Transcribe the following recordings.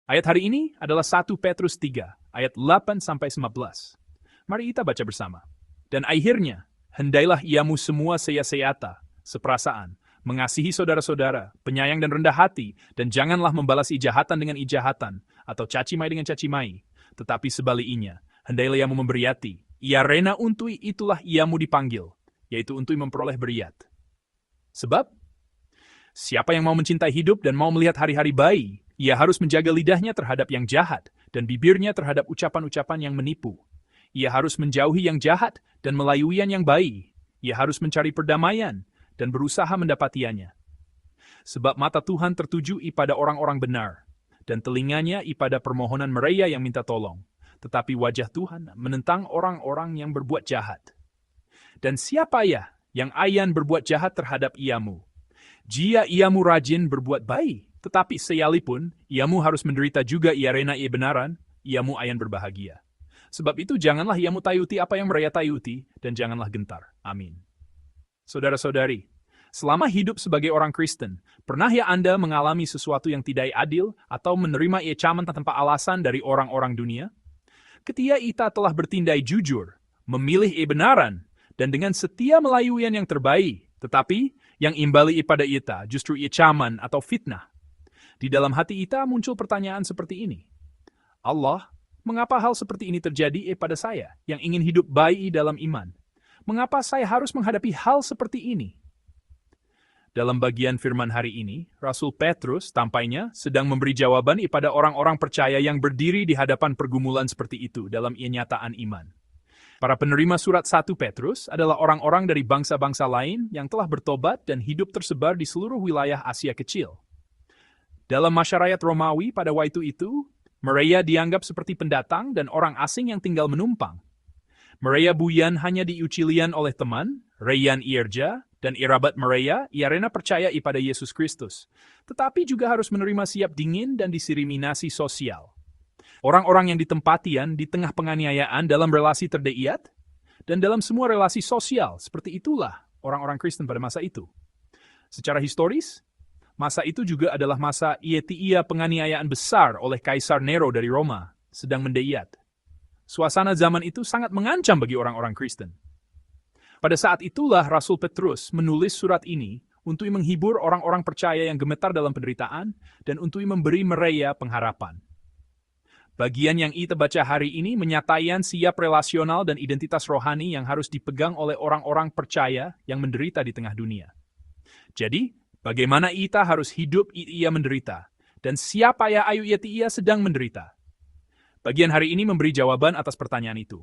Ayat hari ini adalah 1 Petrus 3, ayat 8-11. Mari kita baca bersama. Dan akhirnya, hendailah iamu semua seya-seyata, seperasaan, mengasihi saudara-saudara, penyayang dan rendah hati, dan janganlah membalas ijahatan dengan ijahatan, atau cacimai dengan cacimai. Tetapi sebaliknya, hendailah iamu memberiati, ia rena untui itulah iamu dipanggil, yaitu untui memperoleh beriat. Sebab, siapa yang mau mencintai hidup dan mau melihat hari-hari baik, ia harus menjaga lidahnya terhadap yang jahat, dan bibirnya terhadap ucapan-ucapan yang menipu. Ia harus menjauhi yang jahat dan melayui yang baik. Ia harus mencari perdamaian dan berusaha mendapatiannya. Sebab mata Tuhan tertuju pada orang-orang benar, dan telinganya pada permohonan mereka yang minta tolong. Tetapi wajah Tuhan menentang orang-orang yang berbuat jahat. Dan siapa ya yang ayan berbuat jahat terhadap iamu? Jia iamu rajin berbuat baik, tetapi sekalipun iamu harus menderita juga ia rena ia benaran, iamu ayan berbahagia. Sebab itu janganlah iamu tayuti apa yang mereka tayuti, dan janganlah gentar. Amin. Saudara-saudari, selama hidup sebagai orang Kristen, pernah ya Anda mengalami sesuatu yang tidak adil atau menerima ancaman tanpa alasan dari orang-orang dunia? Ketika kita telah bertindak jujur, memilih kebenaran, dan dengan setia melayui yang terbaik, tetapi yang imbali pada kita justru ancaman atau fitnah. Di dalam hati kita muncul pertanyaan seperti ini. Allah, mengapa hal seperti ini terjadi pada saya yang ingin hidup baik dalam iman? Mengapa saya harus menghadapi hal seperti ini? Dalam bagian firman hari ini, Rasul Petrus tampaknya sedang memberi jawaban kepada orang-orang percaya yang berdiri di hadapan pergumulan seperti itu dalam kenyataan iman. Para penerima surat 1 Petrus adalah orang-orang dari bangsa-bangsa lain yang telah bertobat dan hidup tersebar di seluruh wilayah Asia Kecil. Dalam masyarakat Romawi pada waktu itu, mereka dianggap seperti pendatang dan orang asing yang tinggal menumpang. Mereka bukan hanya diucilian oleh teman, Rayan Ierja, dan irabat mereka, iarena percaya pada Yesus Kristus, tetapi juga harus menerima siap dingin dan diskriminasi sosial. Orang-orang yang ditempatian di tengah penganiayaan dalam relasi terdekat, dan dalam semua relasi sosial, seperti itulah orang-orang Kristen pada masa itu. Secara historis, masa itu juga adalah masa ia penganiayaan besar oleh Kaisar Nero dari Roma, sedang mendekat. Suasana zaman itu sangat mengancam bagi orang-orang Kristen. Pada saat itulah Rasul Petrus menulis surat ini untuk menghibur orang-orang percaya yang gemetar dalam penderitaan dan untuk memberi mereka pengharapan. Bagian yang kita baca hari ini menyatakan siap relasional dan identitas rohani yang harus dipegang oleh orang-orang percaya yang menderita di tengah dunia. Jadi, bagaimana kita harus hidup ia menderita, dan siapa ya ayu ia sedang menderita? Bagian hari ini memberi jawaban atas pertanyaan itu.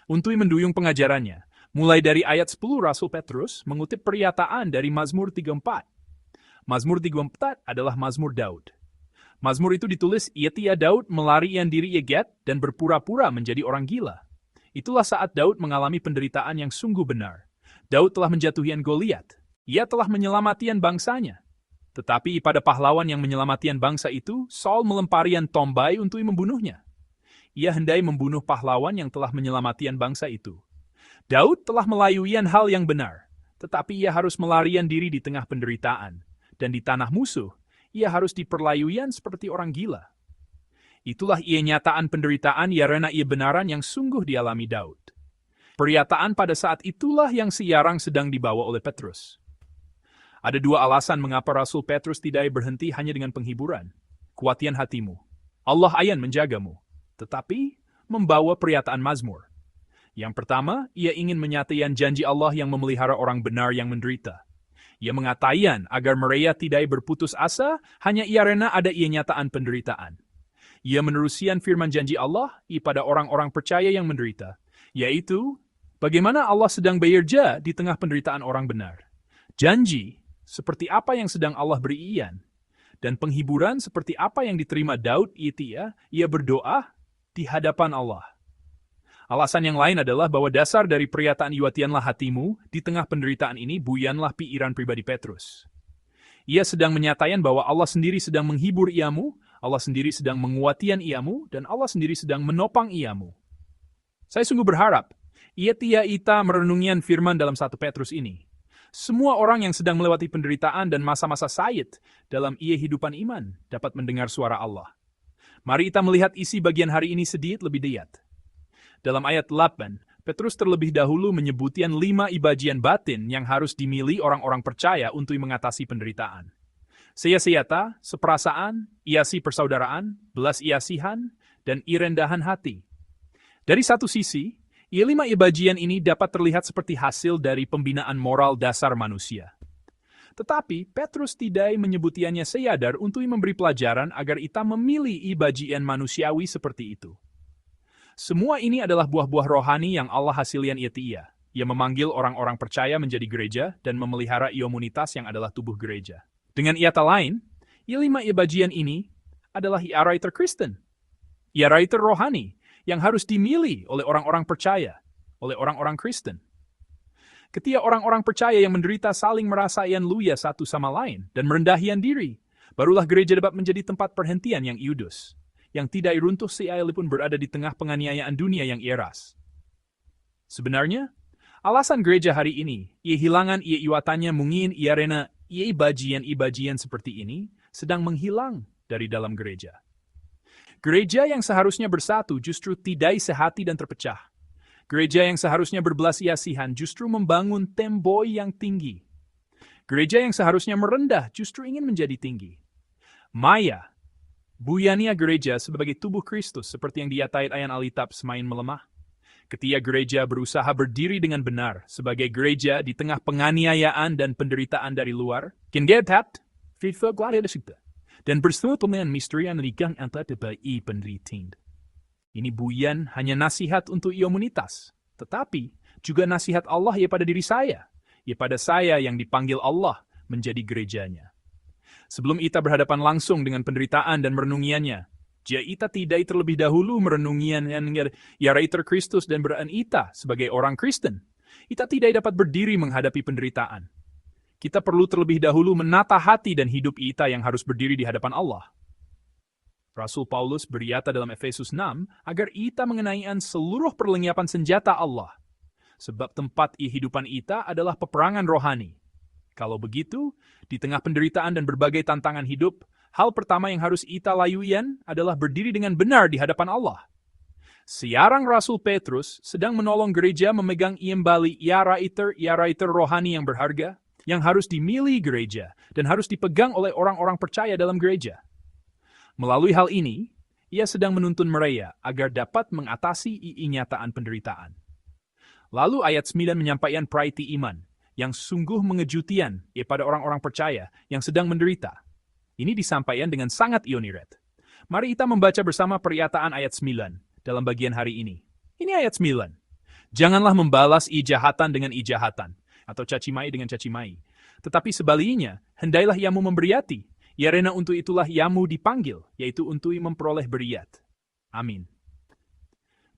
Untuk menduyung pengajarannya, mulai dari ayat 10 Rasul Petrus mengutip pernyataan dari Mazmur 34. Mazmur 34 adalah Mazmur Daud. Mazmur itu ditulis ia Daud melarikan diri Get dan berpura-pura menjadi orang gila. Itulah saat Daud mengalami penderitaan yang sungguh benar. Daud telah menjatuhkan Goliat. Ia telah menyelamatkan bangsanya. Tetapi pada pahlawan yang menyelamatkan bangsa itu, Saul melemparikan tombay untuk membunuhnya. Ia hendak membunuh pahlawan yang telah menyelamatkan bangsa itu. Daud telah melayuian hal yang benar, tetapi ia harus melarikan diri di tengah penderitaan. Dan di tanah musuh, ia harus diperlayuian seperti orang gila. Itulah ia nyataan penderitaan karena ia benaran yang sungguh dialami Daud. Pernyataan pada saat itulah yang sekarang sedang dibawa oleh Petrus. Ada dua alasan mengapa Rasul Petrus tidak berhenti hanya dengan penghiburan. Kuatian hatimu. Allah akan menjagamu. Tetapi membawa pernyataan Mazmur. Yang pertama, ia ingin menyatakan janji Allah yang memelihara orang benar yang menderita. Ia mengatakan agar mereka tidak berputus asa hanya karena ada nyataan penderitaan. Ia meneruskan firman janji Allah pada orang-orang percaya yang menderita, yaitu bagaimana Allah sedang bekerja di tengah penderitaan orang benar. Janji seperti apa yang sedang Allah berikan, dan penghiburan seperti apa yang diterima Daud ia berdoa di hadapan Allah. Alasan yang lain adalah bahwa dasar dari pernyataan iwatianlah hatimu di tengah penderitaan ini bukanlah pikiran pribadi Petrus. Ia sedang menyatakan bahwa Allah sendiri sedang menghibur iamu, Allah sendiri sedang menguatkan iamu, dan Allah sendiri sedang menopang iamu. Saya sungguh berharap, kita merenungian firman dalam 1 Petrus ini. Semua orang yang sedang melewati penderitaan dan masa-masa sayit dalam hidupan iman dapat mendengar suara Allah. Mari kita melihat isi bagian hari ini sedikit lebih diat. Dalam ayat 8, Petrus terlebih dahulu menyebutkan 5 ibajian batin yang harus dimiliki orang-orang percaya untuk mengatasi penderitaan. Seya-seyata, seperasaan, iasi persaudaraan, belas iasihan, dan irendahan hati. Dari satu sisi, 5 ibajian ini dapat terlihat seperti hasil dari pembinaan moral dasar manusia. Tetapi, Petrus tidak menyebutiannya seyadar untuk memberi pelajaran agar kita memilih ibajian manusiawi seperti itu. Semua ini adalah buah-buah rohani yang Allah hasilkan ia. Ia memanggil orang-orang percaya menjadi gereja dan memelihara komunitas yang adalah tubuh gereja. Dengan iata lain, 5 ibajian ini adalah iaraiter Kristen. Iaraiter rohani yang harus dimilih oleh orang-orang percaya, oleh orang-orang Kristen. Ketika orang-orang percaya yang menderita saling merasaian luya satu sama lain dan merendahian diri, barulah gereja dapat menjadi tempat perhentian yang iudus, yang tidak runtuh sekalipun berada di tengah penganiayaan dunia yang iras. Sebenarnya, alasan gereja hari ini, ia hilangan ia iwatannya mungkin ia rena ia ibajian-ibajian seperti ini sedang menghilang dari dalam gereja. Gereja yang seharusnya bersatu justru tidak sehati dan terpecah. Gereja yang seharusnya berbelas kasihan justru membangun tembok yang tinggi. Gereja yang seharusnya merendah justru ingin menjadi tinggi. Maya, buyania gereja sebagai tubuh Kristus seperti yang diatait ayan Alkitab semakin melemah. Ketika gereja berusaha berdiri dengan benar sebagai gereja di tengah penganiayaan dan penderitaan dari luar, dan bersama pemain misteri yang menikah antara tebai penderitaan. Ini bukan hanya nasihat untuk komunitas, tetapi juga nasihat Allah pada diri saya, pada saya yang dipanggil Allah menjadi gerejanya. Sebelum kita berhadapan langsung dengan penderitaan dan merenungiannya, jika kita tidak terlebih dahulu merenungian iaraiter Kristus dan beran kita sebagai orang Kristen, kita tidak dapat berdiri menghadapi penderitaan. Kita perlu terlebih dahulu menata hati dan hidup kita yang harus berdiri di hadapan Allah. Rasul Paulus berkata dalam Efesus 6 agar kita mengenaian seluruh perlengkapan senjata Allah. Sebab tempat kehidupan kita adalah peperangan rohani. Kalau begitu, di tengah penderitaan dan berbagai tantangan hidup, hal pertama yang harus kita layukan adalah berdiri dengan benar di hadapan Allah. Sekarang Rasul Petrus sedang menolong gereja memegang iembali iaraiter rohani yang berharga, yang harus dimiliki gereja dan harus dipegang oleh orang-orang percaya dalam gereja. Melalui hal ini, ia sedang menuntun mereka agar dapat mengatasi kenyataan penderitaan. Lalu ayat 9 menyampaikan praiti iman, yang sungguh mengejutian pada orang-orang percaya yang sedang menderita. Ini disampaikan dengan sangat ioniret. Mari kita membaca bersama pernyataan ayat 9 dalam bagian hari ini. Ini ayat 9. Janganlah membalas ijahatan dengan ijahatan, atau cacimai dengan cacimai. Tetapi sebaliknya, hendailah iamu memberiati, rena untuk itulah iamu dipanggil, yaitu untuk memperoleh beriat. Amin.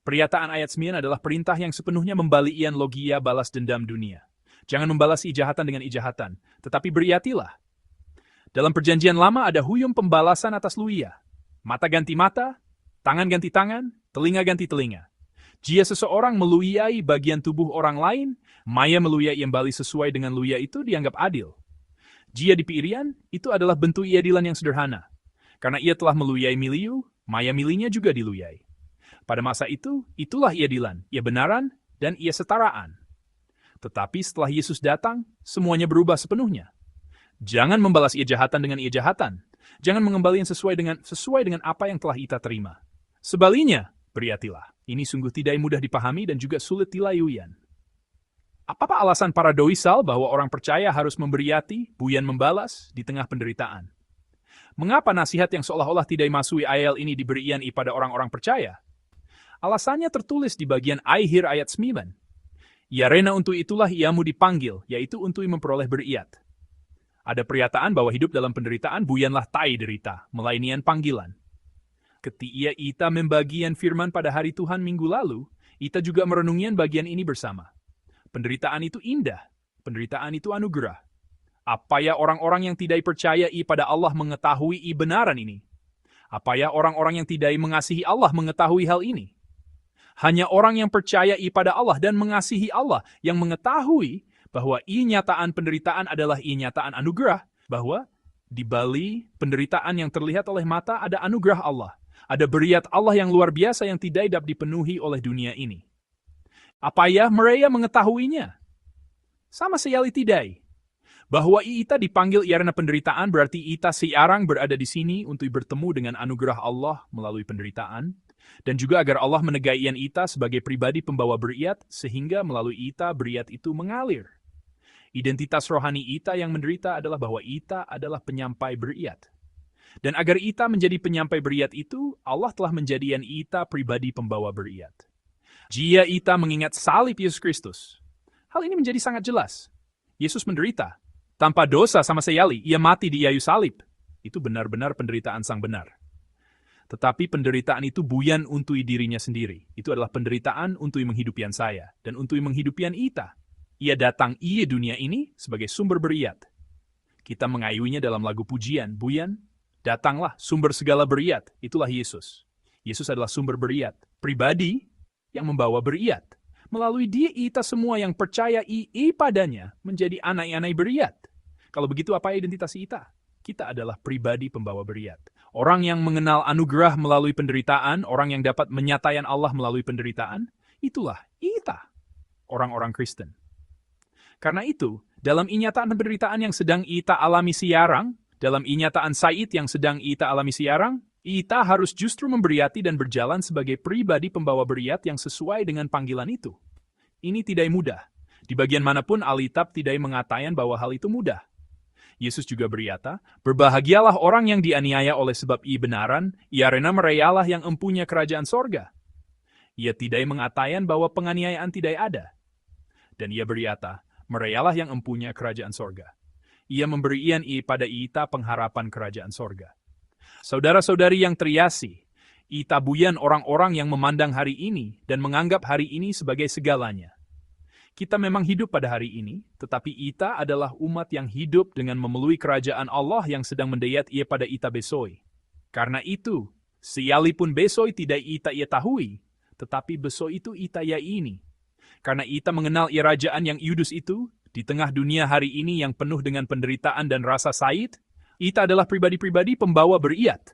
Pernyataan ayat 9 adalah perintah yang sepenuhnya membalikan logia balas dendam dunia. Jangan membalas ijahatan dengan ijahatan, tetapi beriatilah. Dalam perjanjian lama ada huyum pembalasan atas luia. Mata ganti mata, tangan ganti tangan, telinga ganti telinga. Jika seseorang meluiai bagian tubuh orang lain, maya meluiai kembali sesuai dengan luia itu dianggap adil. Jika di piirian, itu adalah bentuk keadilan yang sederhana. Karena ia telah meluiai miliu, maya milinya juga diluyai. Pada masa itu, itulah keadilan, ia benaran, dan ia setaraan. Tetapi setelah Yesus datang, semuanya berubah sepenuhnya. Jangan membalas kejahatan dengan kejahatan. Jangan mengembalikan sesuai dengan apa yang telah kita terima. Sebaliknya, beriatilah. Ini sungguh tidak mudah dipahami dan juga sulit dilayukan. Apakah alasan paradoksal bahwa orang percaya harus memberiati, bukan membalas, di tengah penderitaan? Mengapa nasihat yang seolah-olah tidak masuk ayat ini diberikan pada orang-orang percaya? Alasannya tertulis di bagian akhir ayat 9. Rena untuk itulah iamu dipanggil, yaitu untuk memperoleh beriat. Ada pernyataan bahwa hidup dalam penderitaan bukanlah tai derita, melainkan panggilan. Ketika kita membagian firman pada hari Tuhan minggu lalu, kita juga merenungian bagian ini bersama. Penderitaan itu indah, penderitaan itu anugerah. Apa ya orang-orang yang tidak percaya pada Allah mengetahui kebenaran ini? Apa ya orang-orang yang tidak mengasihi Allah mengetahui hal ini? Hanya orang yang percaya pada Allah dan mengasihi Allah yang mengetahui bahwa kenyataan penderitaan adalah kenyataan anugerah, bahwa di balik penderitaan yang terlihat oleh mata ada anugerah Allah. Ada beriat Allah yang luar biasa yang tidak dapat dipenuhi oleh dunia ini. Apa ya mereka mengetahuinya? Sama sekali tidak. Bahwa Ita dipanggil karena penderitaan berarti Ita sekarang berada di sini untuk bertemu dengan anugerah Allah melalui penderitaan, dan juga agar Allah menegaikan Ita sebagai pribadi pembawa beriat, sehingga melalui Ita beriat itu mengalir. Identitas rohani Ita yang menderita adalah bahwa Ita adalah penyampai beriat. Dan agar Ita menjadi penyampai beriat itu, Allah telah menjadikan Ita pribadi pembawa beriat. Jika Ita mengingat salib Yesus Kristus, hal ini menjadi sangat jelas. Yesus menderita. Tanpa dosa sama sekali, ia mati di kayu salib. Itu benar-benar penderitaan sang benar. Tetapi penderitaan itu bukan untuk dirinya sendiri. Itu adalah penderitaan untuk menghidupian saya dan untuk menghidupian Ita. Ia datang dunia ini sebagai sumber beriat. Kita mengayuinya dalam lagu pujian, bukan? Datanglah sumber segala beriat, itulah Yesus. Yesus adalah sumber beriat, pribadi yang membawa beriat. Melalui dia Ita semua yang percaya padanya menjadi anak-anak beriat. Kalau begitu apa identitas Ita? Kita adalah pribadi pembawa beriat. Orang yang mengenal anugerah melalui penderitaan, orang yang dapat menyatakan Allah melalui penderitaan, itulah Ita, orang-orang Kristen. Karena itu, dalam inyataan penderitaan yang sedang Ita alami siarang, dalam inyataan Said yang sedang Ita alami siarang, Ita harus justru memberiati dan berjalan sebagai pribadi pembawa beriat yang sesuai dengan panggilan itu. Ini tidak mudah. Di bagian manapun Alkitab tidak mengatakan bahwa hal itu mudah. Yesus juga berkata, berbahagialah orang yang dianiaya oleh sebab benaran, karena mereka yang empunya kerajaan sorga. Ia tidak mengatakan bahwa penganiayaan tidak ada. Dan ia berkata, mereka yang empunya kerajaan sorga. Ia memberikan pada Ita pengharapan kerajaan sorga. Saudara-saudari yang terkasih, Ita bukan orang-orang yang memandang hari ini dan menganggap hari ini sebagai segalanya. Kita memang hidup pada hari ini, tetapi Ita adalah umat yang hidup dengan memelui kerajaan Allah yang sedang mendayat pada Ita besok. Karena itu, sekalipun besok tidak Ita tahui, tetapi besok itu Ita ini. Karena Ita mengenal kerajaan yang yudus itu, di tengah dunia hari ini yang penuh dengan penderitaan dan rasa sakit, Ita adalah pribadi-pribadi pembawa beriat.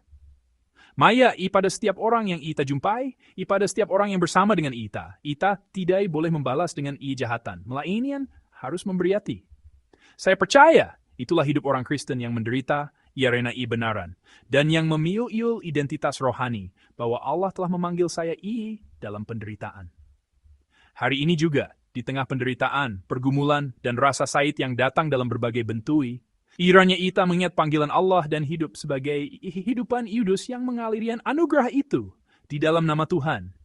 Maya pada setiap orang yang Ita jumpai, pada setiap orang yang bersama dengan Ita. Ita tidak boleh membalas dengan kejahatan, melainkan harus memberiati. Saya percaya itulah hidup orang Kristen yang menderita, karena benaran, dan yang memiliki identitas rohani, bahwa Allah telah memanggil saya dalam penderitaan. Hari ini juga, di tengah penderitaan, pergumulan, dan rasa sakit yang datang dalam berbagai bentuk, kiranya Ita mengingat panggilan Allah dan hidup sebagai hidupan yudus yang mengalirkan anugerah itu di dalam nama Tuhan.